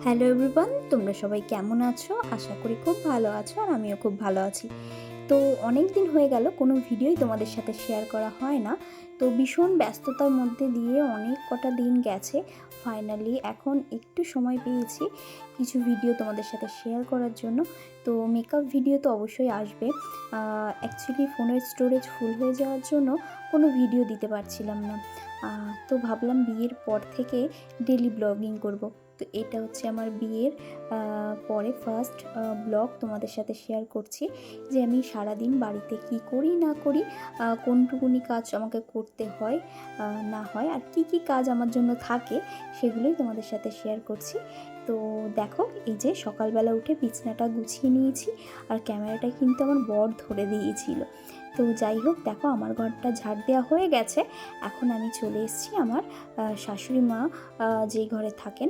Hello everyone, তোমরা সবাই কেমন আছো? আশা করি খুব ভালো আছো আর আমিও খুব ভালো আছি। তো অনেক দিন হয়ে গেল কোনো ভিডিওই তোমাদের সাথে শেয়ার করা হয় না। তো ভীষণ ব্যস্ততার মধ্যে দিয়ে অনেক কটা দিন গেছে। ফাইনালি এখন একটু সময় পেয়েছি কিছু ভিডিও তোমাদের সাথে শেয়ার করার জন্য। তো মেকআপ ভিডিও তো অবশ্যই আসবে। অ্যাকচুয়ালি ফোনের স্টোরেজ ফুল হয়ে যাওয়ার জন্য কোনো ভিডিও দিতে পারছিলাম না। তো ভাবলাম বিয়ের পর থেকে ডেলি ব্লগিং করব। তো এটা হচ্ছে আমার বিয়ের পরে ফার্স্ট ব্লগ তোমাদের সাথে শেয়ার করছি, যে আমি সারাদিন বাড়িতে কি করি না করি, কোনটুকুনি কাজ আমাকে করতে হয় না হয়, আর কি কি কাজ আমার জন্য থাকে সেগুলোই তোমাদের সাথে শেয়ার করছি। তো দেখো, এই যে সকালবেলা উঠে বিছনাটা গুছিয়ে নিয়েছি, আর ক্যামেরাটা কিন্তু আমার বর ধরে দিয়েছিল। তো যাই হোক, দেখো আমার ঘরটা ঝাড় দেওয়া হয়ে গেছে। এখন আমি চলে এসেছি আমার শাশুড়ি মা যেই ঘরে থাকেন,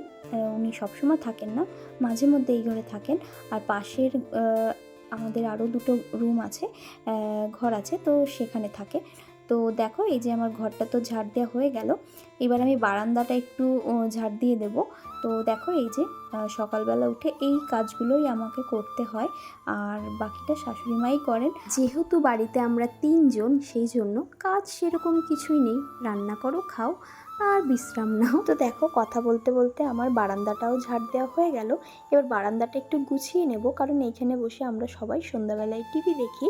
উনি সবসময় থাকেন না, মাঝে মধ্যে এই ঘরে থাকেন। আর পাশের আমাদের আরও দুটো রুম আছে, ঘর আছে, তো সেখানে থাকে। তো দেখো, এই যে আমার ঘরটা তো ঝাড় দেওয়া হয়ে গেল। এবার আমি বারান্দাটা একটু ঝাড় দিয়ে দেব। তো দেখো, এই যে সকালবেলা উঠে এই কাজগুলোই আমাকে করতে হয়, আর বাকিটা শাশুড়ি মাই করেন। যেহেতু বাড়িতে আমরা তিনজন, সেই জন্য কাজ সেরকম কিছুই নেই, রান্না করো, খাও আর বিশ্রাম নাও। তো দেখো, কথা বলতে বলতে আমার বারান্দাটাও ঝাড় দেওয়া হয়ে গেল। এবার বারান্দাটা একটু গুছিয়ে নেব, কারণ এইখানে বসে আমরা সবাই সন্ধ্যাবেলায় টিভি দেখি।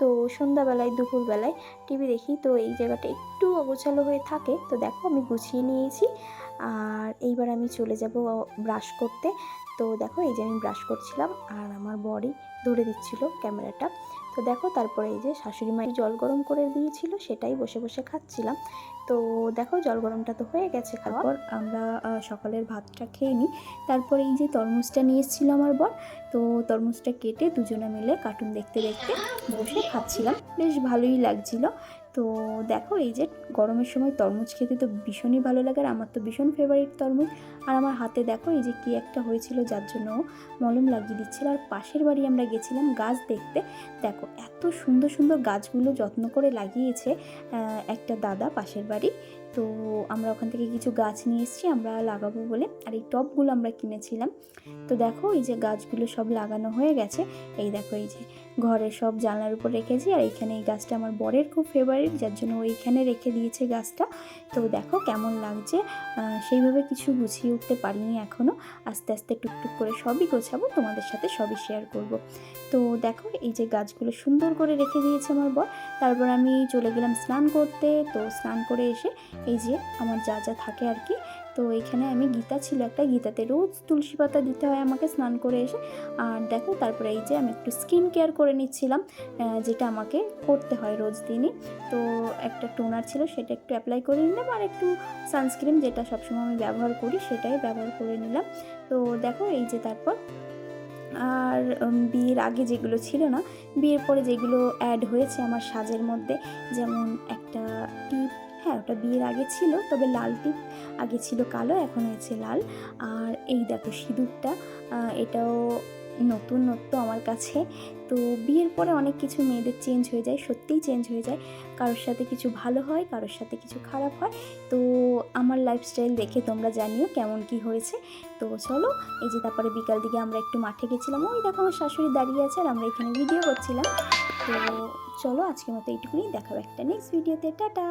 তো সন্ধ্যাবেলায় দুপুরবেলায় টিভি দেখি, তো এই জায়গাটা একটু অগোছালো হয়ে থাকে। তো দেখো, আমি গুছিয়ে নিয়েছি। আর এইবার আমি চলে যাব ব্রাশ করতে। তো দেখো, এই যে আমি ব্রাশ করছিলাম আর আমার বরই ধরে দিচ্ছিল ক্যামেরাটা। তো দেখো, তারপরে এই যে শাশুড়ি মা জল গরম করে দিয়েছিল, সেটাই বসে বসে খাচ্ছিলাম। তো দেখো, জল গরমটা তো হয়ে গেছে। তারপর আমরা সকালের ভাতটা খেয়ে নিই। তারপরে এই যে তরমুজটা নিয়ে এসেছিল আমার বর, তো তরমুজটা কেটে দুজনে মিলে কার্টুন দেখতে দেখতে বসে খাচ্ছিলাম, বেশ ভালোই লাগছিল। তো দেখো, এই যে গরমের সময় তরমুজ খেতে তো ভীষণই ভালো লাগে, আর আমার তো ভীষণ ফেভারিট তরমুজ। আর আমার হাতে দেখো, এই যে কি একটা হয়েছিল, যার জন্য মলম লাগিয়ে দিচ্ছিল। আর পাশের বাড়ি আমরা গেছিলাম গাছ দেখতে। দেখো, এত সুন্দর সুন্দর গাছগুলো যত্ন করে লাগিয়েছে একটা দাদা পাশের বাড়ি। তো আমরা ওখান থেকে কিছু গাছ নিয়ে এসেছি আমরা লাগাবো বলে, আর এই টবগুলো আমরা কিনেছিলাম। তো দেখো, এই যে গাছগুলো সব লাগানো হয়ে গেছে। এই দেখো, এই যে ঘরে সব জানলার উপর রেখেছি, আর এইখানে এই গাছটা আমার বরের খুব ফেভারিট, যার জন্য ও এইখানে রেখে দিয়েছে গাছটা। তো দেখো কেমন লাগছে। সেইভাবে কিছু গুছিয়ে উঠতে পারিনি এখনও, আস্তে আস্তে টুকটুক করে সবই গোছাবো, তোমাদের সাথে সবই শেয়ার করব। তো দেখো, এই যে গাছগুলো সুন্দর করে রেখে দিয়েছে আমার বর। তারপর আমি চলে গেলাম স্নান করতে। তো স্নান করে এসে এই যে আমার যা যা থাকে আর কি, তো এখানে আমি গীতা ছিল একটা, গীতাতে রোজ তুলসী পাতা দিতে হয় আমাকে স্নান করে এসে। আর দেখো, তারপরে এই যে আমি একটু স্কিন কেয়ার করে নিচ্ছিলাম, যেটা আমাকে করতে হয় রোজ দিনই। তো একটা টোনার ছিল, সেটা একটু অ্যাপ্লাই করে নিলাম, আর একটু সানস্ক্রিন, যেটা সবসময় আমি ব্যবহার করি, সেটাই ব্যবহার করে নিলাম। তো দেখো, এই যে তারপর আর বিয়ের আগে যেগুলো ছিল না, বিয়ের পরে যেগুলো অ্যাড হয়েছে আমার সাজের মধ্যে, যেমন একটা টিপ, হ্যাঁ ওটা বিয়ের আগে ছিল, তবে লাল টিপ, আগে ছিল কালো, এখন হয়েছে লাল। আর এই দেখো সিঁদুরটা, এটাও নতুনত্ব আমার কাছে। তো বিয়ের পরে অনেক কিছু মেয়েদের চেঞ্জ হয়ে যায়, সত্যিই চেঞ্জ হয়ে যায়। কারোর সাথে কিছু ভালো হয়, কারোর সাথে কিছু খারাপ হয়। তো আমার লাইফস্টাইল দেখে তোমরা জানিও কেমন কি হয়েছে। তো চলো, এই যে তারপরে বিকাল দিকে আমরা একটু মাঠে গেছিলাম, ওই দেখো আমার শাশুড়ি দাঁড়িয়ে আছে, আর আমরা এখানে ভিডিও করছিলাম। তো চলো, আজকের মতো এইটুকুনি, দেখাবো একটা নেক্সট ভিডিওতে, টাটা।